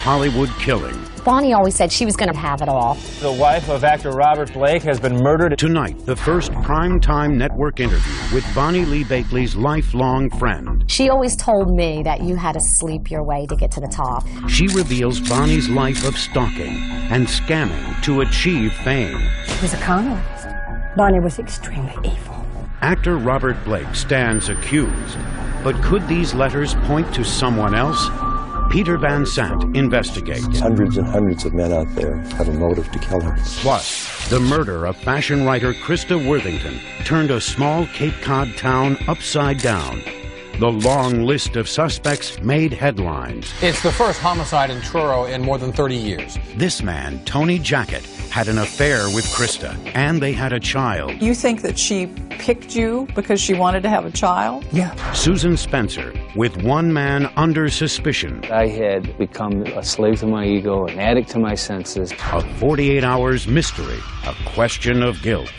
Hollywood killing. Bonnie always said she was going to have it all. The wife of actor Robert Blake has been murdered. Tonight, the first primetime network interview with Bonnie Lee Bakley's lifelong friend. She always told me that you had to sleep your way to get to the top. She reveals Bonnie's life of stalking and scamming to achieve fame. She was a con artist. Bonnie was extremely evil. Actor Robert Blake stands accused. But could these letters point to someone else? Peter Van Sant investigates. Hundreds and hundreds of men out there have a motive to kill her. Plus, the murder of fashion writer Krista Worthington turned a small Cape Cod town upside down. The long list of suspects made headlines. It's the first homicide in Truro in more than 30 years. This man, Tony Jackett, had an affair with Krista, and they had a child. You think that she picked you because she wanted to have a child? Yeah. Susan Spencer, with one man under suspicion. I had become a slave to my ego, an addict to my senses. A 48 hours mystery, a question of guilt.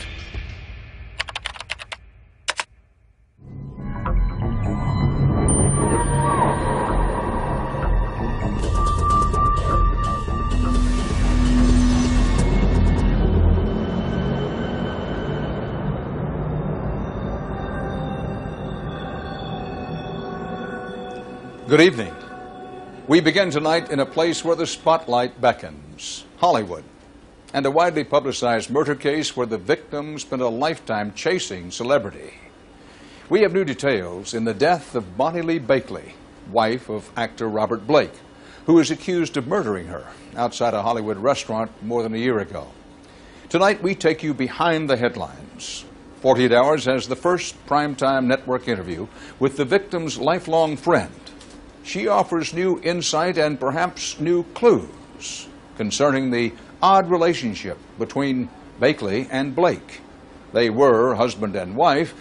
Good evening. We begin tonight in a place where the spotlight beckons, Hollywood, and a widely publicized murder case where the victim spent a lifetime chasing celebrity. We have new details in the death of Bonnie Lee Bakley, wife of actor Robert Blake, who is accused of murdering her outside a Hollywood restaurant more than a year ago. Tonight we take you behind the headlines. 48 Hours has the first primetime network interview with the victim's lifelong friend. She offers new insight and perhaps new clues concerning the odd relationship between Bakley and Blake. They were husband and wife,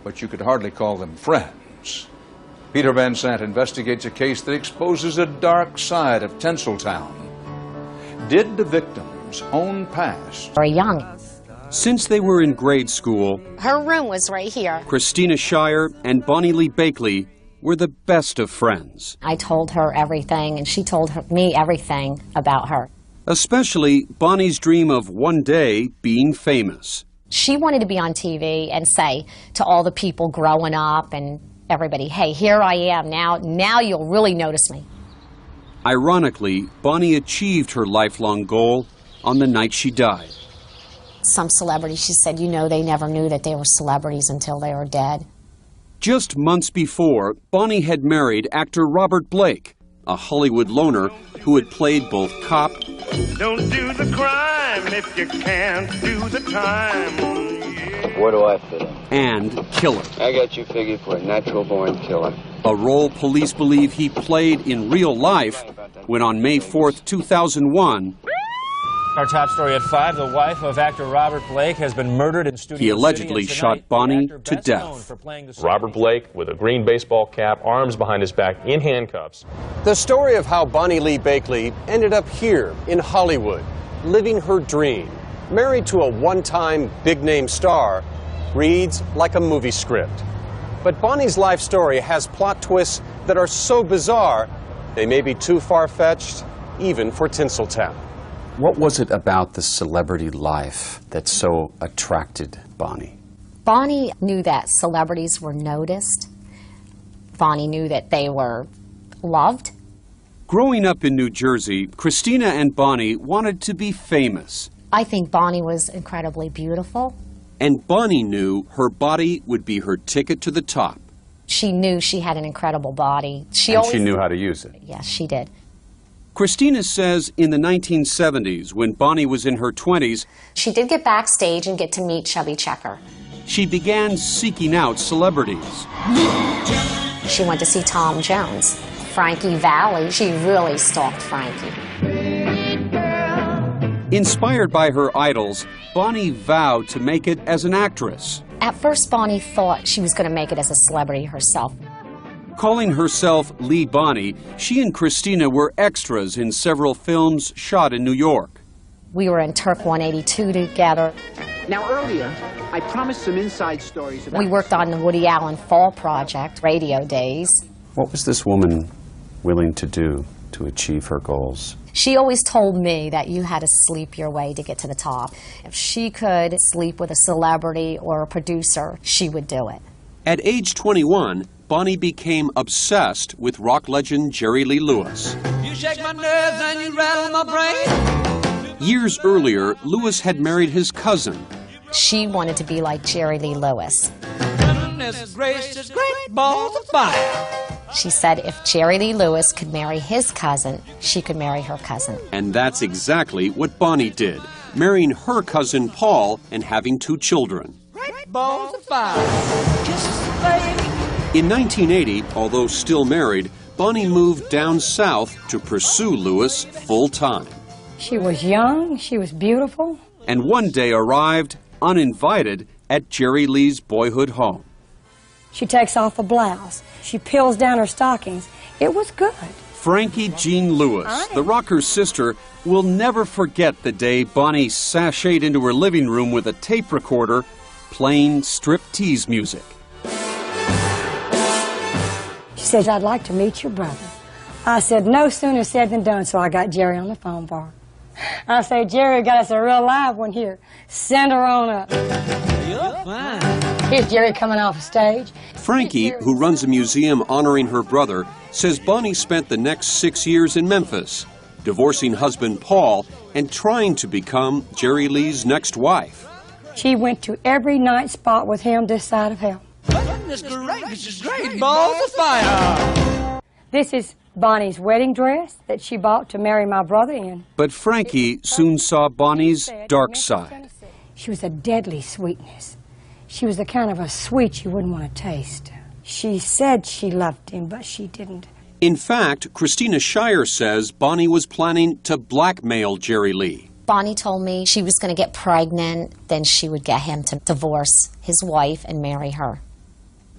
but you could hardly call them friends. Peter Van Sant investigates a case that exposes a dark side of Tinseltown. Did the victim's own past... Very young. Since they were in grade school, her room was right here. Christina Shire and Bonnie Lee Bakley were the best of friends. I told her everything, and she told me everything about her. Especially Bonnie's dream of one day being famous. She wanted to be on TV and say to all the people growing up and everybody, hey, here I am now you'll really notice me. Ironically, Bonnie achieved her lifelong goal on the night she died. Some celebrities, she said, you know, they never knew that they were celebrities until they were dead. Just months before, Bonnie had married actor Robert Blake, a Hollywood loner who had played both cop... Don't do the crime if you can't do the time. Yeah. Where do I fit in? ...and killer. I got you figured for a natural-born killer. A role police believe he played in real life when on May 4th, 2001... Our top story at 5, the wife of actor Robert Blake has been murdered in Studio City. He allegedly shot Bonnie to death. Robert Blake, with a green baseball cap, arms behind his back, in handcuffs. The story of how Bonnie Lee Bakley ended up here in Hollywood, living her dream, married to a one-time big-name star, reads like a movie script. But Bonnie's life story has plot twists that are so bizarre, they may be too far-fetched, even for Tinseltown. What was it about the celebrity life that so attracted Bonnie? Bonnie knew that celebrities were noticed. Bonnie knew that they were loved. Growing up in New Jersey, Christina and Bonnie wanted to be famous. I think Bonnie was incredibly beautiful. And Bonnie knew her body would be her ticket to the top. She knew she had an incredible body. She knew how to use it. Yes, she did. Christina says in the 1970s, when Bonnie was in her 20s, she did get backstage and get to meet Chubby Checker. She began seeking out celebrities. She went to see Tom Jones. Frankie Valli, she really stalked Frankie. Inspired by her idols, Bonnie vowed to make it as an actress. At first, Bonnie thought she was going to make it as a celebrity herself. Calling herself Lee Bonnie, she and Christina were extras in several films shot in New York. We were in Turk 182 together. Now earlier, I promised some inside stories about... We worked on the Woody Allen Fall Project, radio days. What was this woman willing to do to achieve her goals. She always told me that you had to sleep your way to get to the top. If she could sleep with a celebrity or a producer, she would do it. At age 21, Bonnie became obsessed with rock legend Jerry Lee Lewis. You shake my nerves and you rattle my brain. Years earlier, Lewis had married his cousin. She wanted to be like Jerry Lee Lewis. Goodness gracious, great balls of fire. She said if Jerry Lee Lewis could marry his cousin, she could marry her cousin. And that's exactly what Bonnie did, marrying her cousin Paul and having 2 children. Great balls of fire. Kisses, baby. In 1980, although still married, Bonnie moved down south to pursue Lewis full-time. She was young, she was beautiful. And one day arrived, uninvited, at Jerry Lee's boyhood home. She takes off a blouse. She peels down her stockings. It was good. Frankie Jean Lewis, the rocker's sister, will never forget the day Bonnie sashayed into her living room with a tape recorder playing striptease music. She said, I'd like to meet your brother. I said, no sooner said than done, so I got Jerry on the phone for her. I said, Jerry got us a real live one here. Send her on up. You're fine. Here's Jerry coming off the stage. Frankie, who runs a museum honoring her brother, says Bonnie spent the next 6 years in Memphis, divorcing husband Paul and trying to become Jerry Lee's next wife. She went to every night spot with him this side of hell. Goodness gracious, great balls of fire. This is Bonnie's wedding dress that she bought to marry my brother in. But Frankie soon saw Bonnie's dark side. She was a deadly sweetness. She was the kind of a sweet you wouldn't want to taste. She said she loved him, but she didn't. In fact, Christina Shire says Bonnie was planning to blackmail Jerry Lee. Bonnie told me she was going to get pregnant, then she would get him to divorce his wife and marry her.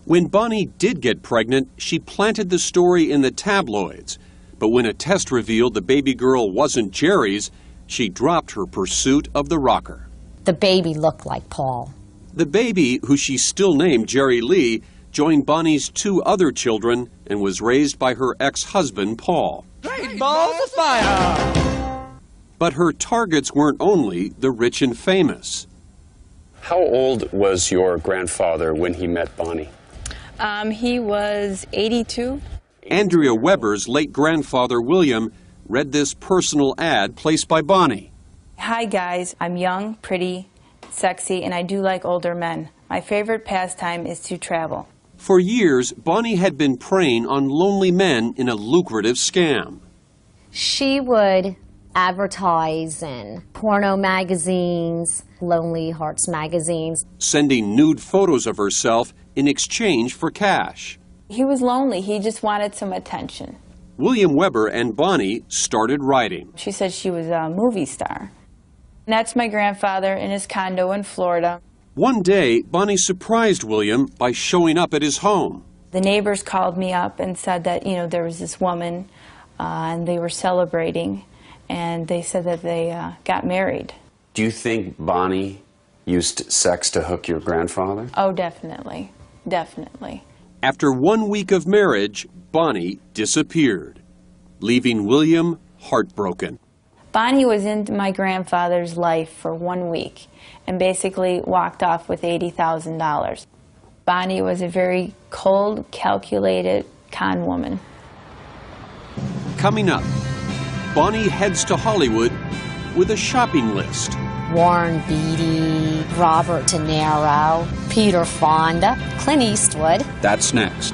When Bonnie did get pregnant, she planted the story in the tabloids. But when a test revealed the baby girl wasn't Jerry's, she dropped her pursuit of the rocker. The baby looked like Paul. The baby, who she still named Jerry Lee, joined Bonnie's 2 other children and was raised by her ex-husband, Paul. Great balls of fire. But her targets weren't only the rich and famous. How old was your grandfather when he met Bonnie? He was 82. Andrea Weber's late grandfather, William, read this personal ad placed by Bonnie. Hi guys, I'm young, pretty, sexy, and I do like older men. My favorite pastime is to travel. For years, Bonnie had been preying on lonely men in a lucrative scam. She would advertise in porno magazines, Lonely Hearts magazines, sending nude photos of herself in exchange for cash. He was lonely. He just wanted some attention. William Weber and Bonnie started writing. She said she was a movie star. And that's my grandfather in his condo in Florida. One day, Bonnie surprised William by showing up at his home. The neighbors called me up and said that, there was this woman and they were celebrating, and they said that they got married. Do you think Bonnie used sex to hook your grandfather? Oh, definitely. Definitely. After 1 week of marriage, Bonnie disappeared, leaving William heartbroken. Bonnie was in my grandfather's life for 1 week and basically walked off with $80,000. Bonnie was a very cold, calculated con woman. Coming up, Bonnie heads to Hollywood with a shopping list. Warren Beatty, Robert De Niro, Peter Fonda, Clint Eastwood. That's next.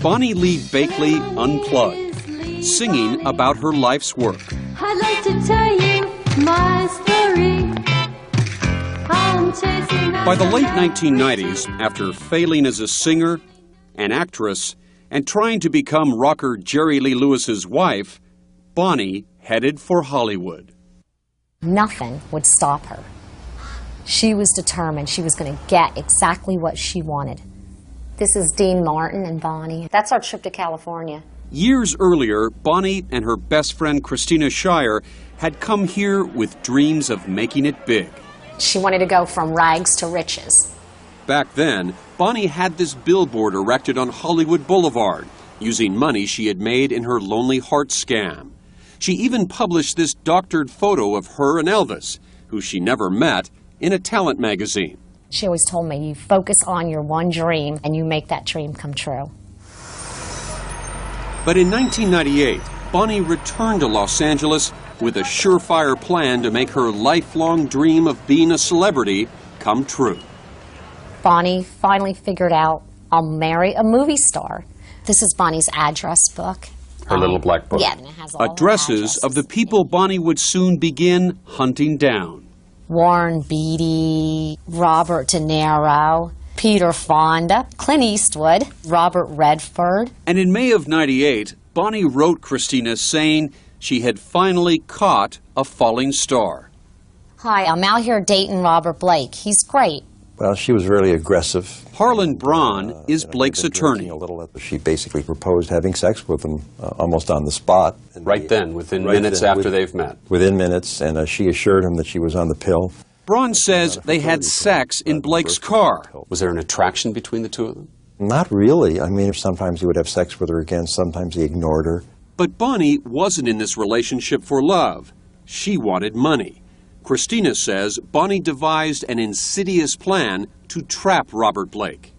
Bonnie Lee Bakley Unplugged, singing about her life's work. I'd like to tell you my story. I'm chasing By the late 1990s, after failing as a singer, an actress, and trying to become rocker Jerry Lee Lewis's wife, Bonnie headed for Hollywood. Nothing would stop her. She was determined she was going to get exactly what she wanted. This is Dean Martin and Bonnie. That's our trip to California. Years earlier, Bonnie and her best friend Christina Shire had come here with dreams of making it big. She wanted to go from rags to riches. Back then, Bonnie had this billboard erected on Hollywood Boulevard, using money she had made in her Lonely Heart scam. She even published this doctored photo of her and Elvis, who she never met, in a talent magazine. She always told me, you focus on your one dream and you make that dream come true. But in 1998, Bonnie returned to Los Angeles with a surefire plan to make her lifelong dream of being a celebrity come true. Bonnie finally figured out, I'll marry a movie star. This is Bonnie's address book. Her little black book. Yeah, and it has all Addresses of the people Bonnie would soon begin hunting down. Warren Beatty, Robert De Niro, Peter Fonda, Clint Eastwood, Robert Redford. And in May of '98, Bonnie wrote Christina saying she had finally caught a falling star. Hi, I'm out here dating Robert Blake. He's great. Well, she was really aggressive. Harlan Braun is Blake's attorney. She basically proposed having sex with him almost on the spot. Right then, within minutes after they've met. Within minutes, and she assured him that she was on the pill. Braun says they had sex in Blake's car. Was there an attraction between the two of them? Not really. I mean, sometimes he would have sex with her again, sometimes he ignored her. But Bonnie wasn't in this relationship for love. She wanted money. Christina says Bonnie devised an insidious plan to trap Robert Blake.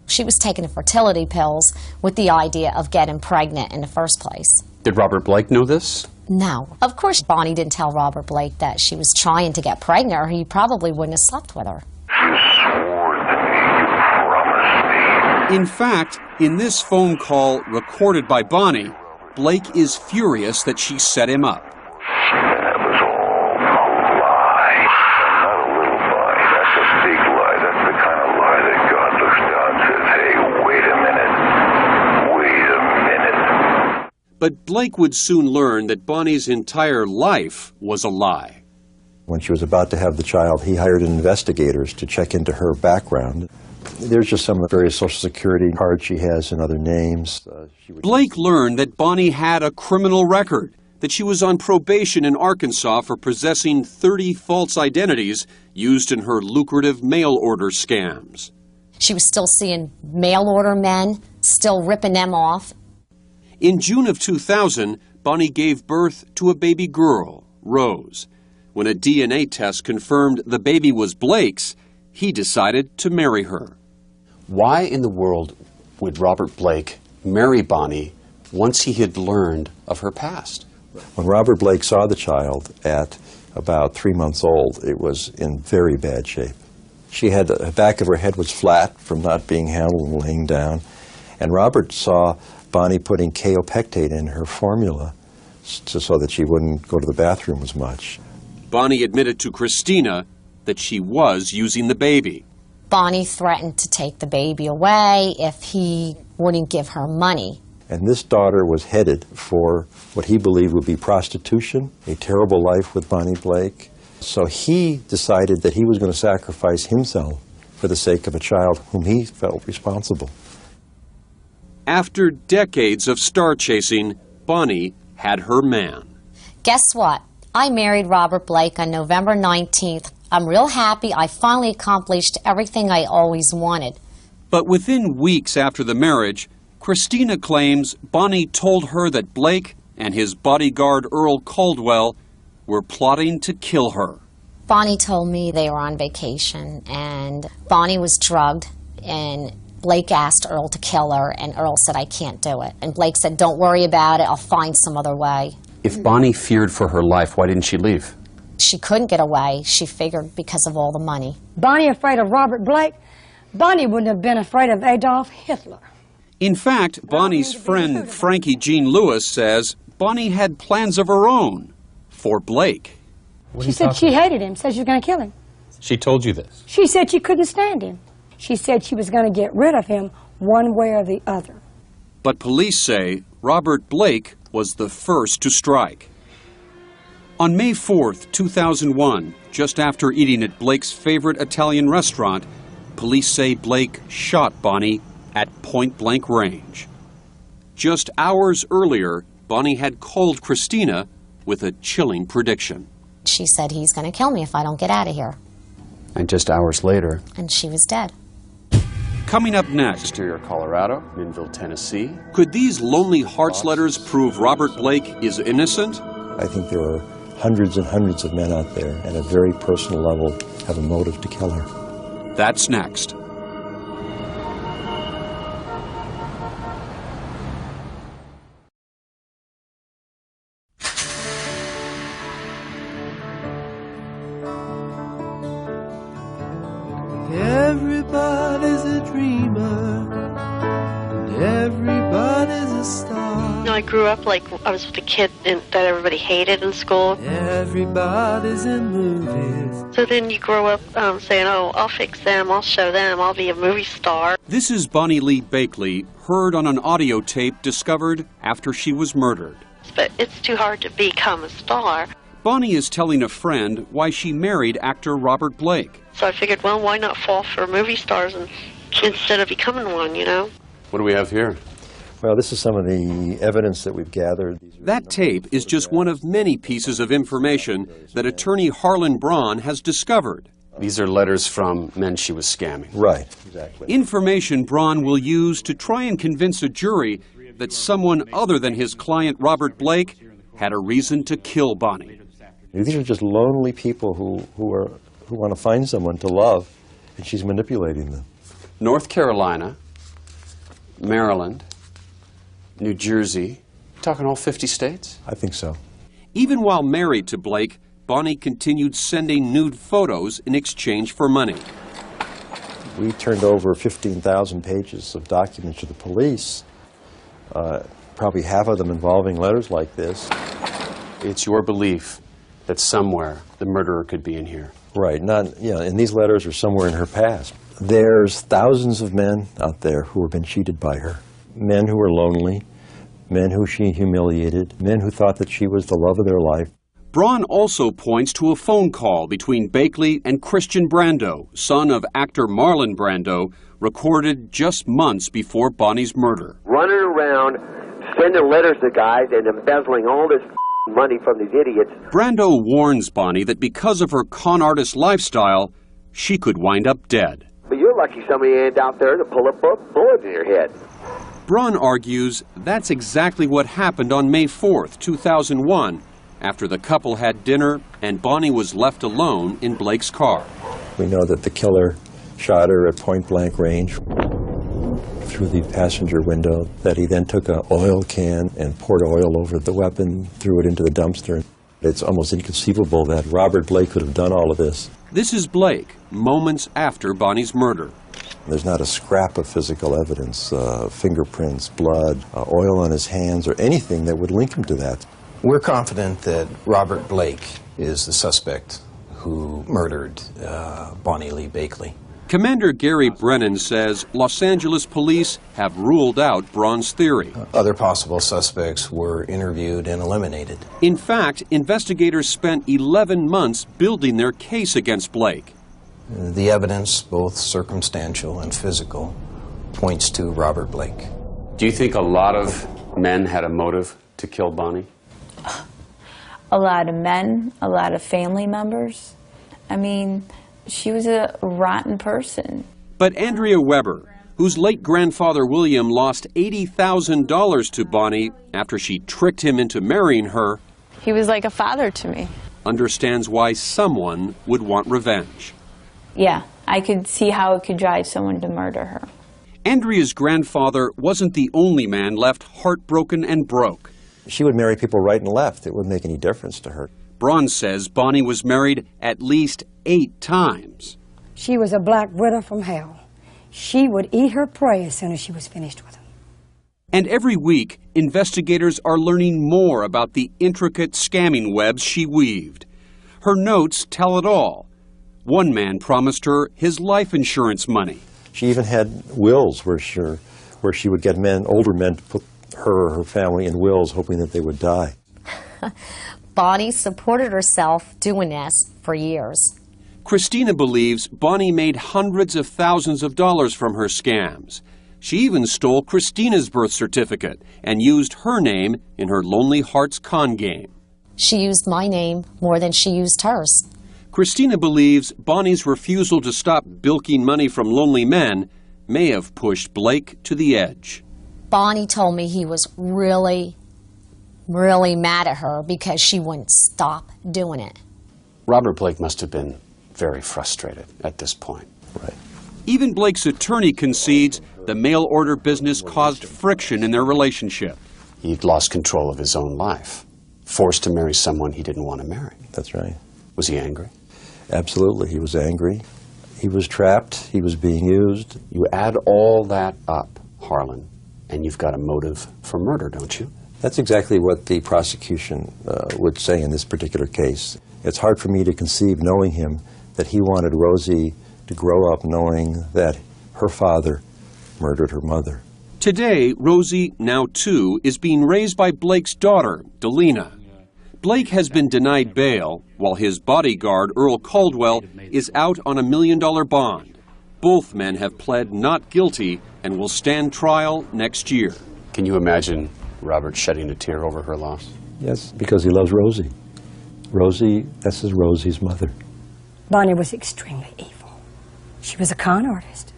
She was taking the fertility pills with the idea of getting pregnant in the first place. Did Robert Blake know this? No. Of course, Bonnie didn't tell Robert Blake that she was trying to get pregnant, or he probably wouldn't have slept with her. In fact, in this phone call recorded by Bonnie, Blake is furious that she set him up. But Blake would soon learn that Bonnie's entire life was a lie. When she was about to have the child, he hired investigators to check into her background. There's just some of the various Social Security cards she has and other names. Blake learned that Bonnie had a criminal record, that she was on probation in Arkansas for possessing 30 false identities used in her lucrative mail order scams. She was still seeing mail order men, still ripping them off. In June of 2000, Bonnie gave birth to a baby girl, Rose. When a DNA test confirmed the baby was Blake's, he decided to marry her. Why in the world would Robert Blake marry Bonnie once he had learned of her past? When Robert Blake saw the child at about 3 months old, it was in very bad shape. She had the back of her head was flat from not being handled and laying down. And Robert saw Bonnie putting kaopectate in her formula so that she wouldn't go to the bathroom as much. Bonnie admitted to Christina that she was using the baby. Bonnie threatened to take the baby away if he wouldn't give her money. And this daughter was headed for what he believed would be prostitution, a terrible life with Bonnie Blake. So he decided that he was going to sacrifice himself for the sake of a child whom he felt responsible. After decades of star chasing, Bonnie had her man. Guess what? I married Robert Blake on November 19th. I'm real happy. I finally accomplished everything I always wanted. But within weeks after the marriage, Christina claims Bonnie told her that Blake and his bodyguard Earl Caldwell were plotting to kill her. Bonnie told me they were on vacation, and Bonnie was drugged, and Blake asked Earl to kill her, and Earl said, I can't do it. And Blake said, don't worry about it, I'll find some other way. If Bonnie feared for her life, why didn't she leave? She couldn't get away, she figured, because of all the money. Bonnie afraid of Robert Blake? Bonnie wouldn't have been afraid of Adolf Hitler. In fact, Bonnie's friend Frankie Jean Lewis says Bonnie had plans of her own for Blake. She said she hated him, said she was going to kill him. She told you this? She said she couldn't stand him. She said she was going to get rid of him one way or the other. But police say Robert Blake was the first to strike. On May 4th, 2001, just after eating at Blake's favorite Italian restaurant, police say Blake shot Bonnie at point-blank range. Just hours earlier, Bonnie had called Christina with a chilling prediction. She said, he's going to kill me if I don't get out of here. And just hours later... And she was dead. Coming up next... Exterior, Colorado, Minville, Tennessee. Could these lonely hearts letters prove Robert Blake is innocent? I think there are hundreds and hundreds of men out there, at a very personal level, have a motive to kill her. That's next. Everybody's a dreamer, and everybody's a star. You know, I grew up like I was the kid that everybody hated in school. Everybody's in movies. So then you grow up saying, oh, I'll fix them, I'll show them, I'll be a movie star. This is Bonnie Lee Bakley, heard on an audio tape discovered after she was murdered. But it's too hard to become a star. Bonnie is telling a friend why she married actor Robert Blake. So I figured, well, why not fall for movie stars instead of becoming one, you know? What do we have here? Well, this is some of the evidence that we've gathered. That tape is just one of many pieces of information that attorney Harlan Braun has discovered. These are letters from men she was scamming. Right, exactly. Information Braun will use to try and convince a jury that someone other than his client Robert Blake had a reason to kill Bonnie. These are just lonely people who want to find someone to love, and she's manipulating them. North Carolina, Maryland, New Jersey, talking all 50 states? I think so. Even while married to Blake, Bonnie continued sending nude photos in exchange for money. We turned over 15,000 pages of documents to the police, probably half of them involving letters like this. It's your belief that somewhere the murderer could be in here. Right, and these letters are somewhere in her past. There's thousands of men out there who have been cheated by her. Men who are lonely, men who she humiliated, men who thought that she was the love of their life. Braun also points to a phone call between Bakley and Christian Brando, son of actor Marlon Brando, recorded just months before Bonnie's murder. Running around, sending letters to guys and embezzling all this money from these idiots. Brando warns Bonnie that because of her con artist lifestyle, she could wind up dead. But you're lucky somebody ain't out there to pull a bullet in your head. Braun argues that's exactly what happened on May 4th, 2001, after the couple had dinner and Bonnie was left alone in Blake's car. We know that the killer shot her at point-blank range through the passenger window, that he then took an oil can and poured oil over the weapon, threw it into the dumpster. It's almost inconceivable that Robert Blake could have done all of this. This is Blake, moments after Bonnie's murder. There's not a scrap of physical evidence, fingerprints, blood, oil on his hands, or anything that would link him to that. We're confident that Robert Blake is the suspect who murdered Bonnie Lee Bakley. Commander Gary Brennan says Los Angeles police have ruled out Braun's theory. Other possible suspects were interviewed and eliminated. In fact, investigators spent 11 months building their case against Blake. The evidence, both circumstantial and physical, points to Robert Blake. Do you think a lot of men had a motive to kill Bonnie? A lot of men, a lot of family members. I mean, she was a rotten person. But Andrea Weber, whose late grandfather William lost $80,000 to Bonnie after she tricked him into marrying her, He was like a father to me. understands why someone would want revenge. Yeah, I could see how it could drive someone to murder her. Andrea's grandfather wasn't the only man left heartbroken and broke. She would marry people right and left. It wouldn't make any difference to her. Braun says Bonnie was married at least 8 times. She was a black widow from hell. She would eat her prey as soon as she was finished with him. And every week, investigators are learning more about the intricate scamming webs she weaved. Her notes tell it all. One man promised her his life insurance money. She even had wills where she would get older men to put her or her family in wills, hoping that they would die. Bonnie supported herself doing this for years. Christina believes Bonnie made hundreds of thousands of dollars from her scams. She even stole Christina's birth certificate and used her name in her Lonely Hearts con game. She used my name more than she used hers. Christina believes Bonnie's refusal to stop bilking money from lonely men may have pushed Blake to the edge. Bonnie told me he was really mad at her because she wouldn't stop doing it. Robert Blake must have been very frustrated at this point. Right. Even Blake's attorney concedes the mail order business caused friction in their relationship. He'd lost control of his own life, forced to marry someone he didn't want to marry. That's right. Was he angry? Absolutely. He was angry. He was trapped. He was being used. You add all that up, Harlan, and you've got a motive for murder, don't you? That's exactly what the prosecution would say in this particular case. It's hard for me to conceive, knowing him, that he wanted Rosie to grow up knowing that her father murdered her mother. Today, Rosie, now 2, is being raised by Blake's daughter, Delina. Blake has been denied bail, while his bodyguard, Earl Caldwell, is out on $1 million bond. Both men have pled not guilty and will stand trial next year. Can you imagine Robert shedding a tear over her loss? Yes, because he loves Rosie. Rosie, this is Rosie's mother. Bonnie was extremely evil. She was a con artist.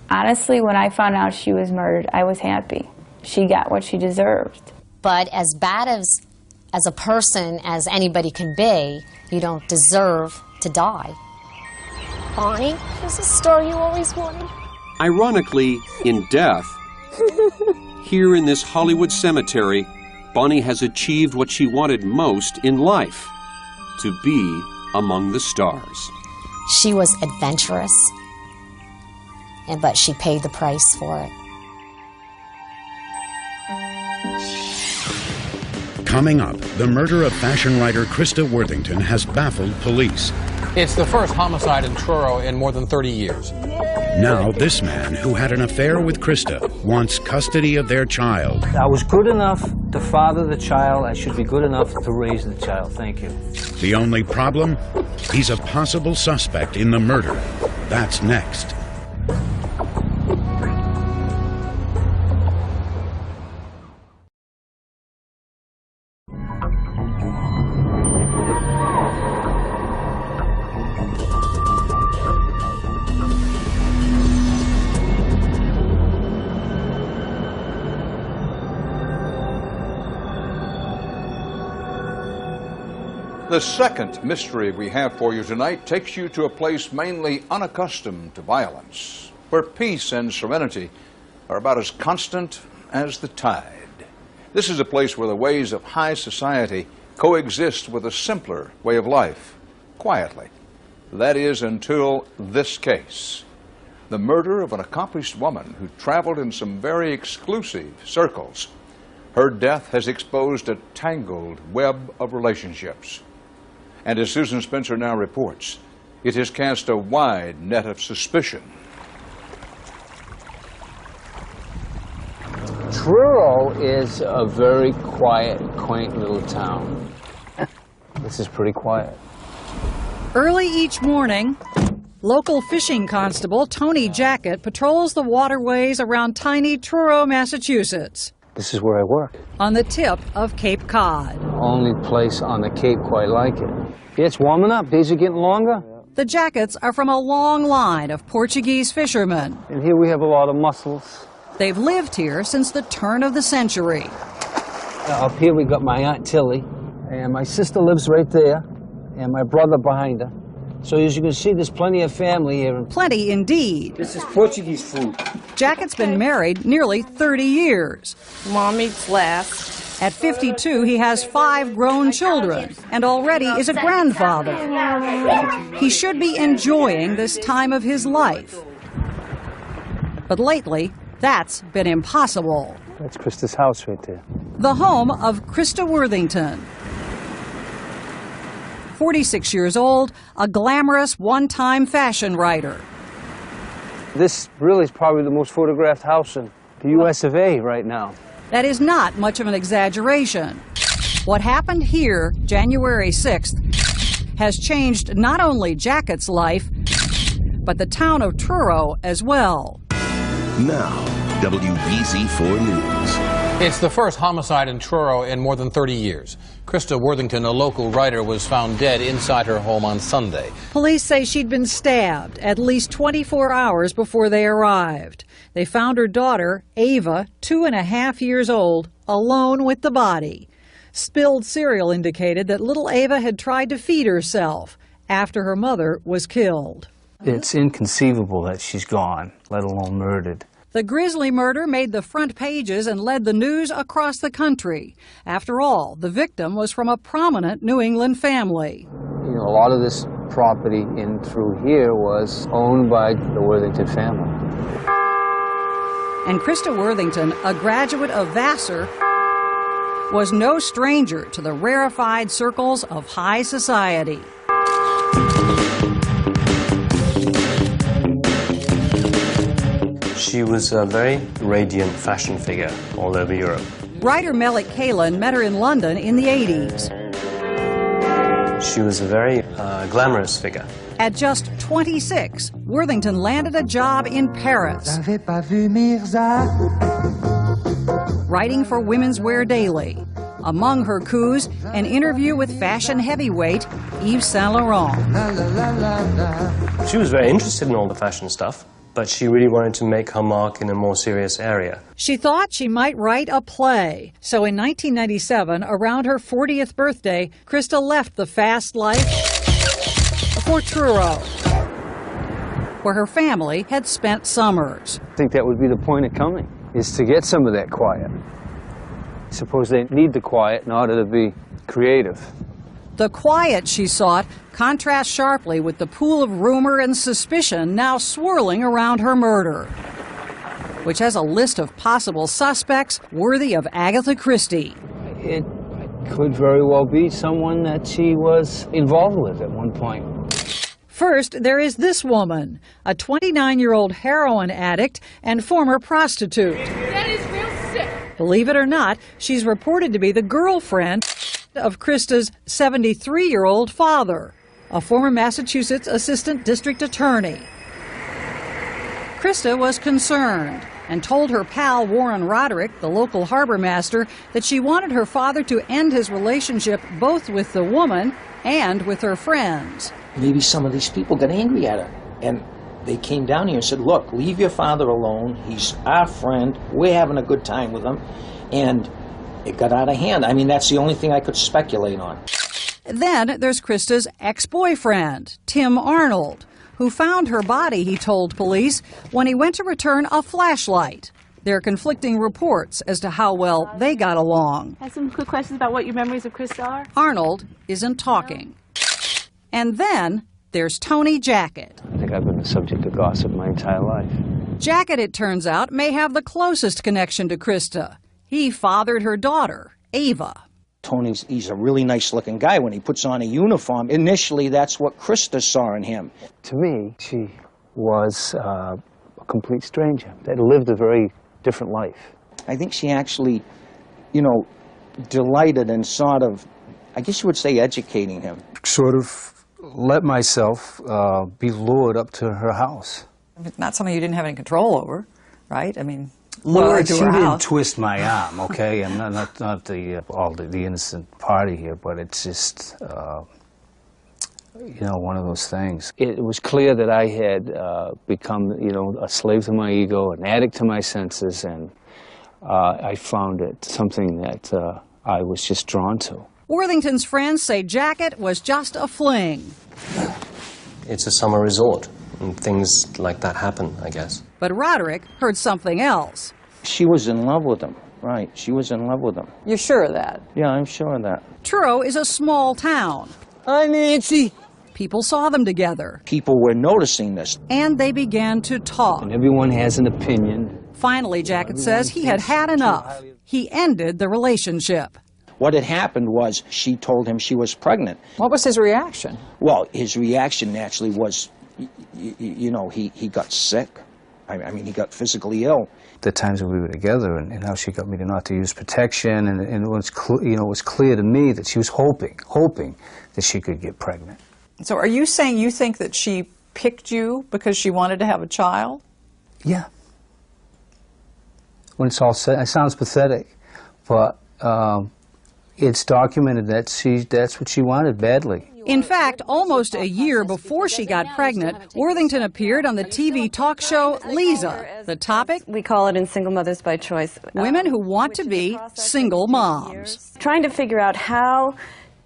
Honestly, when I found out she was murdered, I was happy. She got what she deserved. But as bad as a person as anybody can be, you don't deserve to die. Bonnie, is the star you always wanted. Ironically, in death, here in this Hollywood cemetery, Bonnie has achieved what she wanted most in life, to be among the stars. She was adventurous, but she paid the price for it. Coming up, the murder of fashion writer Krista Worthington has baffled police. It's the first homicide in Truro in more than 30 years. Now, this man, who had an affair with Krista, wants custody of their child. I was good enough to father the child. I should be good enough to raise the child. Thank you. The only problem? He's a possible suspect in the murder. That's next. The second mystery we have for you tonight takes you to a place mainly unaccustomed to violence, where peace and serenity are about as constant as the tide. This is a place where the ways of high society coexist with a simpler way of life, quietly. That is, until this case. The murder of an accomplished woman who traveled in some very exclusive circles. Her death has exposed a tangled web of relationships. And as Susan Spencer now reports, it has cast a wide net of suspicion. Truro is a very quiet, quaint little town. This is pretty quiet. Early each morning, local fishing constable Tony Jackett patrols the waterways around tiny Truro, Massachusetts. This is where I work. On the tip of Cape Cod. Only place on the Cape quite like it. Yeah, it's warming up. Days are getting longer. The Jacketts are from a long line of Portuguese fishermen. And here we have a lot of mussels. They've lived here since the turn of the century. Up here we got my Aunt Tilly, and my sister lives right there, and my brother behind her. So as you can see, there's plenty of family here. Plenty indeed. This is Portuguese food. Jackett's been married nearly 30 years. Mom eats last. At 52, he has 5 grown children and already is a grandfather. He should be enjoying this time of his life. But lately, that's been impossible. That's Krista's house right there. The home of Krista Worthington. 46 years old, a glamorous one-time fashion writer. This really is probably the most photographed house in the U.S. of A. right now. That is not much of an exaggeration. What happened here, January 6th, has changed not only Jackett's life, but the town of Truro as well. Now, WBZ4 News. It's the first homicide in Truro in more than 30 years. Krista Worthington, a local writer, was found dead inside her home on Sunday. Police say she'd been stabbed at least 24 hours before they arrived. They found her daughter, Ava, 2.5 years old, alone with the body. Spilled cereal indicated that little Ava had tried to feed herself after her mother was killed. It's inconceivable that she's gone, let alone murdered. The grisly murder made the front pages and led the news across the country. After all, the victim was from a prominent New England family. You know, a lot of this property in through here was owned by the Worthington family. And Krista Worthington, a graduate of Vassar, was no stranger to the rarefied circles of high society. She was a very radiant fashion figure all over Europe. Writer Melik Kalin met her in London in the 80s. She was a very glamorous figure. At just 26, Worthington landed a job in Paris, writing for Women's Wear Daily. Among her coups, an interview with fashion heavyweight Yves Saint Laurent. She was very interested in all the fashion stuff, but she really wanted to make her mark in a more serious area. She thought she might write a play. So in 1997, around her 40th birthday, Krista left the fast life for Truro, where her family had spent summers. I think that would be the point of coming, is to get some of that quiet. I suppose they need the quiet in order to be creative. The quiet she sought contrasts sharply with the pool of rumor and suspicion now swirling around her murder, which has a list of possible suspects worthy of Agatha Christie. It could very well be someone that she was involved with at one point. First, there is this woman, a 29-year-old heroin addict and former prostitute. That is real sick. Believe it or not, she's reported to be the girlfriend of Krista's 73-year-old father, a former Massachusetts assistant district attorney. Krista was concerned and told her pal Warren Roderick, the local harbor master, that she wanted her father to end his relationship both with the woman and with her friends. Maybe some of these people got angry at her, and they came down here and said, look, leave your father alone. He's our friend. We're having a good time with him. And it got out of hand. I mean, that's the only thing I could speculate on. Then there's Krista's ex-boyfriend, Tim Arnold, who found her body, he told police, when he went to return a flashlight. There are conflicting reports as to how well they got along. I have some quick questions about what your memories of Krista are. Arnold isn't talking. And then there's Tony Jackett. I think I've been the subject of gossip my entire life. Jackett, it turns out, may have the closest connection to Krista. He fathered her daughter, Ava. He's a really nice-looking guy when he puts on a uniform. Initially, that's what Krista saw in him. To me, she was a complete stranger that lived a very different life. I think she actually, you know, delighted in sort of, I guess you would say, educating him. Sort of let myself be lured up to her house. Not something you didn't have any control over, right? I mean, well, to she her didn't house. twist my arm, okay? I'm not the innocent party here, but it's just, you know, one of those things. It was clear that I had become, you know, a slave to my ego, an addict to my senses, and I found it something that I was just drawn to. Worthington's friends say Jackett was just a fling. It's a summer resort, and things like that happen, I guess. But Roderick heard something else. She was in love with him, right? She was in love with him. You're sure of that? Yeah, I'm sure of that. Truro is a small town. Hi, Nancy. People saw them together. People were noticing this. And they began to talk. And everyone has an opinion. Finally, Jackett says he had had enough. He ended the relationship. What had happened was she told him she was pregnant. What was his reaction? Well, his reaction naturally was, you know, he got sick. I mean, he got physically ill. The times that we were together and how she got me not to use protection, and it was, you know, it was clear to me that she was hoping that she could get pregnant. So are you saying you think that she picked you because she wanted to have a child? Yeah. when it's all said. It sounds pathetic, but it's documented that that's what she wanted badly. In fact, almost a year before she got pregnant, Worthington appeared on the TV talk show Lisa. The topic? We call it In Single Mothers by Choice. Women who want to be single moms. Trying to figure out how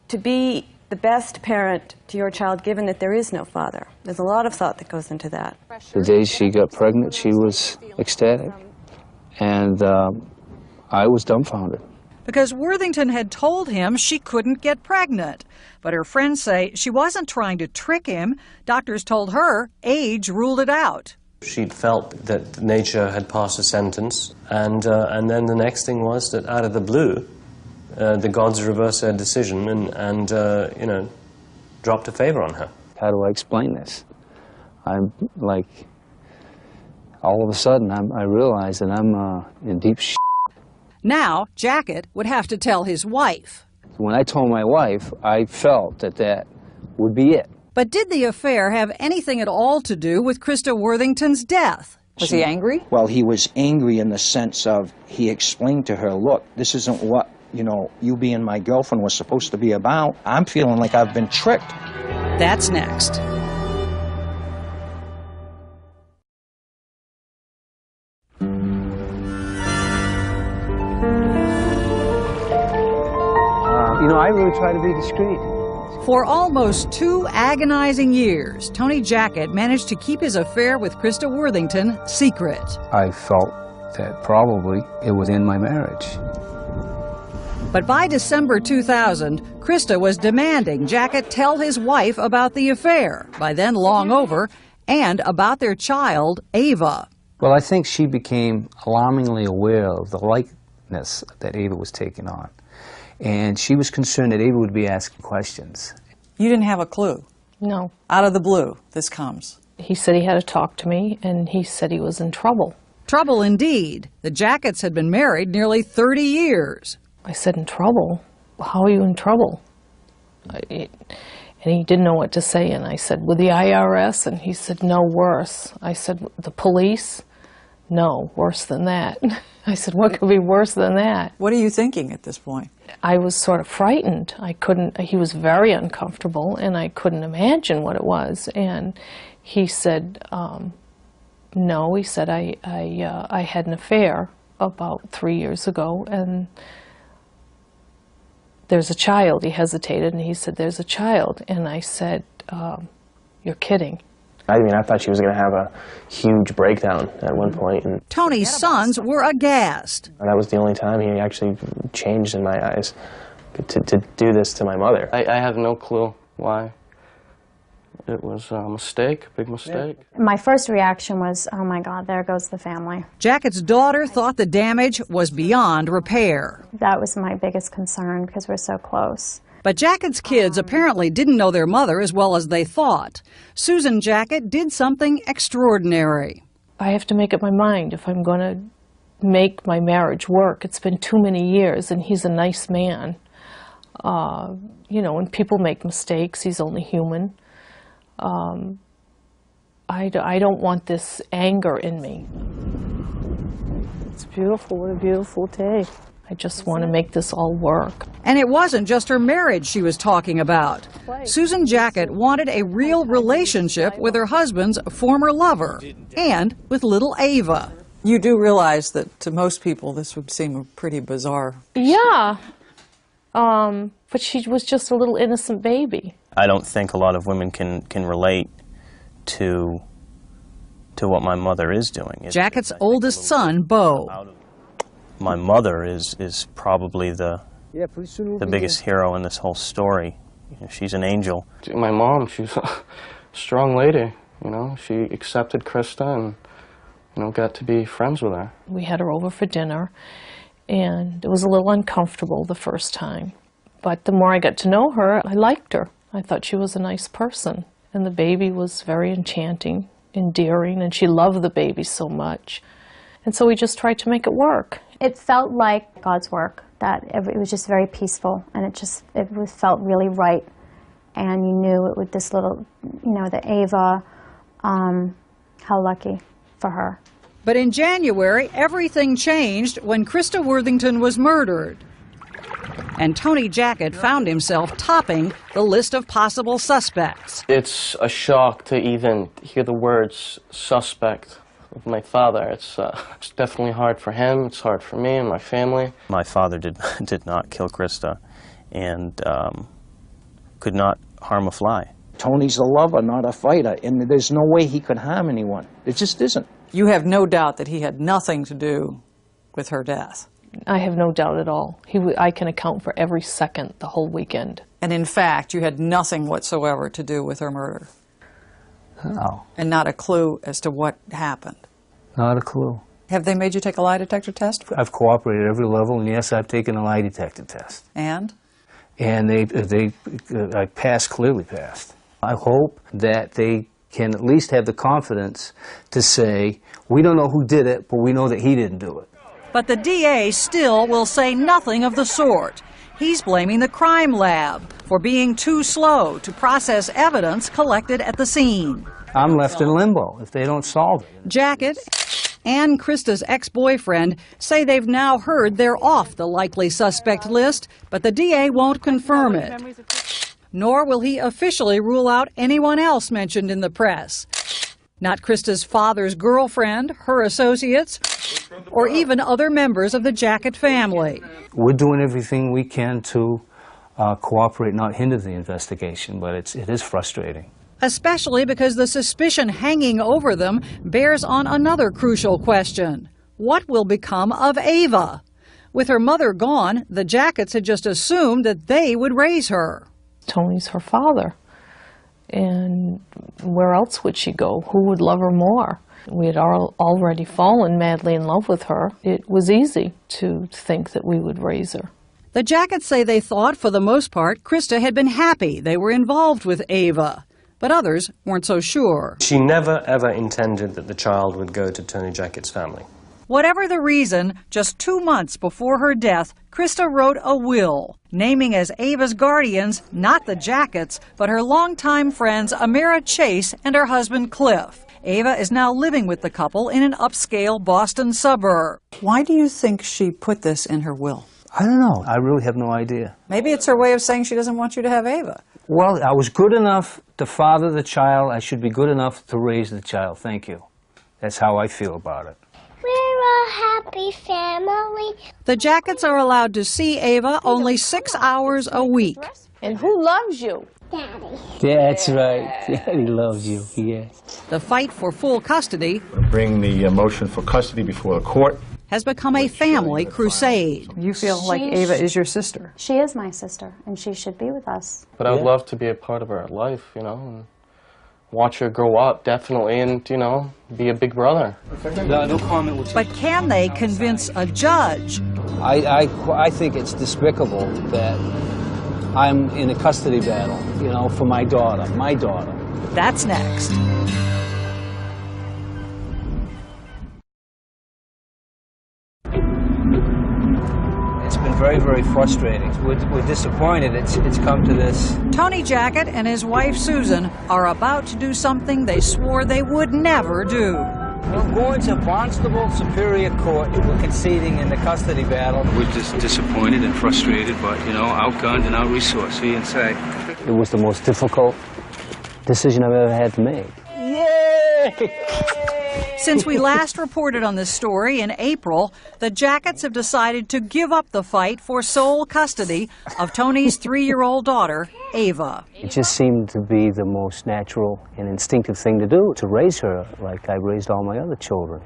to be the best parent to your child given that there is no father. There's a lot of thought that goes into that. The day she got pregnant, she was ecstatic, and I was dumbfounded. Because Worthington had told him she couldn't get pregnant. But her friends say she wasn't trying to trick him. Doctors told her age ruled it out. She'd felt that nature had passed a sentence, and then the next thing was that out of the blue, the gods reversed their decision and you know, dropped a favor on her. How do I explain this? I'm like, all of a sudden, I realize that I'm in deep shit. Now, Jacket would have to tell his wife. When I told my wife, I felt that that would be it. But did the affair have anything at all to do with Krista Worthington's death? Was he angry? Well, he was angry in the sense of he explained to her, look, this isn't what, you know, you being my girlfriend was supposed to be about. I'm feeling like I've been tricked. That's next. You know, I really try to be discreet. For almost 2 agonizing years, Tony Jacket managed to keep his affair with Krista Worthington secret. I felt that probably it was in my marriage. But by December 2000, Krista was demanding Jacket tell his wife about the affair, by then long over, and about their child, Ava. Well, I think she became alarmingly aware of the likeness that Ava was taking on. And she was concerned that Ava would be asking questions. You didn't have a clue? No. Out of the blue, this comes. He said he had to talk to me, and he said he was in trouble. Trouble indeed. The Jackets had been married nearly 30 years. I said, in trouble? How are you in trouble? And he didn't know what to say, and I said, with the IRS? And he said, no, worse. I said, the police? No, worse than that. I said, what could be worse than that? What are you thinking at this point? I was sort of frightened. He was very uncomfortable, and I couldn't imagine what it was. And he said, no, he said, I had an affair about 3 years ago, and there's a child. He hesitated, and he said, there's a child. And I said, you're kidding. I mean, I thought she was going to have a huge breakdown at one point. And Tony's sons were aghast. that was the only time he actually changed in my eyes to do this to my mother. I have no clue why. It was a mistake, a big mistake. My first reaction was, oh my God, there goes the family. Jacket's daughter thought the damage was beyond repair. That was my biggest concern because we're so close. But Jacket's kids apparently didn't know their mother as well as they thought. Susan Jacket did something extraordinary. I have to make up my mind if I'm going to make my marriage work. It's been too many years, and he's a nice man. You know, when people make mistakes, he's only human. I don't want this anger in me. It's beautiful. What a beautiful day. I just want to make this all work. And it wasn't just her marriage she was talking about. Susan Jacket wanted a real relationship with her husband's former lover and with little Ava. You do realize that to most people this would seem a pretty bizarre. Yeah. But she was just a little innocent baby. I don't think a lot of women can relate to what my mother is doing. Jacket's oldest son, Beau. My mother is probably the biggest hero in this whole story. You know, she's an angel. My mom, she's a strong lady. You know, she accepted Krista and, you know, got to be friends with her. We had her over for dinner, and it was a little uncomfortable the first time. But the more I got to know her, I liked her. I thought she was a nice person. And the baby was very enchanting, endearing, and she loved the baby so much. And so we just tried to make it work. It felt like God's work, that it was just very peaceful, and it felt really right. And you knew it with this little, you know, the Ava, how lucky for her. But in January, everything changed when Krista Worthington was murdered. And Tony Jackett found himself topping the list of possible suspects. It's a shock to even hear the words suspect of my father. It's definitely hard for him. It's hard for me and my family. My father did not kill Krista and could not harm a fly. Tony's a lover, not a fighter, and there's no way he could harm anyone. It just isn't. You have no doubt that he had nothing to do with her death. I have no doubt at all. I can account for every second the whole weekend. And in fact, you had nothing whatsoever to do with her murder. No. And not a clue as to what happened. Not a clue. Have they made you take a lie detector test? I've cooperated at every level, and yes, I've taken a lie detector test. And? And I passed, clearly passed. I hope that they can at least have the confidence to say, we don't know who did it, but we know that he didn't do it. But the DA still will say nothing of the sort. He's blaming the crime lab for being too slow to process evidence collected at the scene. I'm left in limbo if they don't solve it. Jackett and Krista's ex-boyfriend say they've now heard they're off the likely suspect list, but the DA won't confirm it. Nor will he officially rule out anyone else mentioned in the press. Not Krista's father's girlfriend, her associates, or even other members of the Jackett family. We're doing everything we can to cooperate, not hinder the investigation, but it is frustrating. Especially because the suspicion hanging over them bears on another crucial question. What will become of Ava? With her mother gone, the Jacketts had just assumed that they would raise her. Tony's her father. And where else would she go? Who would love her more? We had already fallen madly in love with her. It was easy to think that we would raise her. The Jacketts say they thought, for the most part, Krista had been happy they were involved with Ava. But others weren't so sure. She never, ever intended that the child would go to Tony Jackett's family. Whatever the reason, just 2 months before her death, Krista wrote a will, naming as Ava's guardians not the Jacketts, but her longtime friends Amira Chase and her husband Cliff. Ava is now living with the couple in an upscale Boston suburb. Why do you think she put this in her will? I don't know. I really have no idea. Maybe it's her way of saying she doesn't want you to have Ava. Well, I was good enough to father the child. I should be good enough to raise the child. Thank you. That's how I feel about it. We're a happy family. The Jacketts are allowed to see Ava only 6 hours a week. And who loves you? Daddy. That's right. Daddy loves you, yes. The fight for full custody bring the motion for custody before the court. Has become a family crusade. You feel like Ava is your sister. She is my sister, and she should be with us. But I would love to be a part of her life, you know, and watch her grow up, definitely, and, you know, be a big brother. No comment. But can they convince a judge? I think it's despicable that I'm in a custody battle, you know, for my daughter. That's next. It's been very, very frustrating. We're disappointed it's come to this. Tony Jackett and his wife Susan are about to do something they swore they would never do. We're going to Barnstable Superior Court. We're conceding in the custody battle. We're just disappointed and frustrated, but, you know, outgunned and out-resourced. So you can say. It was the most difficult decision I've ever had to make. Yay! Since we last reported on this story in April, the Jacketts have decided to give up the fight for sole custody of Tony's 3-year-old daughter, Ava. It just seemed to be the most natural and instinctive thing to do, to raise her like I raised all my other children.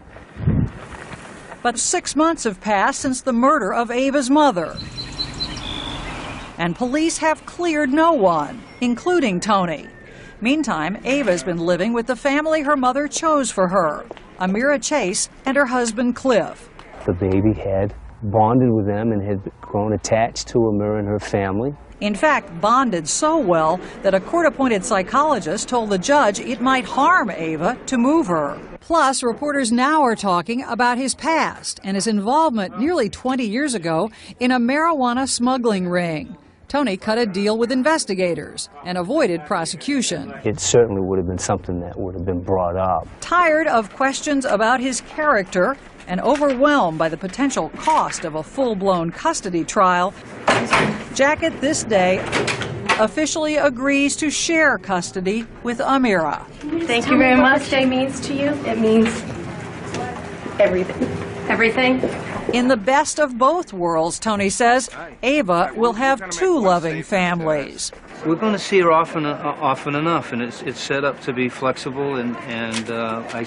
But 6 months have passed since the murder of Ava's mother. And police have cleared no one, including Tony. Meantime, Ava's been living with the family her mother chose for her, Amira Chase and her husband Cliff. The baby had bonded with them and had grown attached to Amira and her family. In fact, bonded so well that a court-appointed psychologist told the judge it might harm Ava to move her. Plus, reporters now are talking about his past and his involvement nearly 20 years ago in a marijuana smuggling ring. Tony cut a deal with investigators and avoided prosecution. It certainly would have been something that would have been brought up. Tired of questions about his character and overwhelmed by the potential cost of a full-blown custody trial, Jacket this day officially agrees to share custody with Amira. Thank you very much. It means to you. It means everything. Everything. In the best of both worlds, Tony says, Ava will have two loving families. We're going to see her often enough, and it's set up to be flexible, and I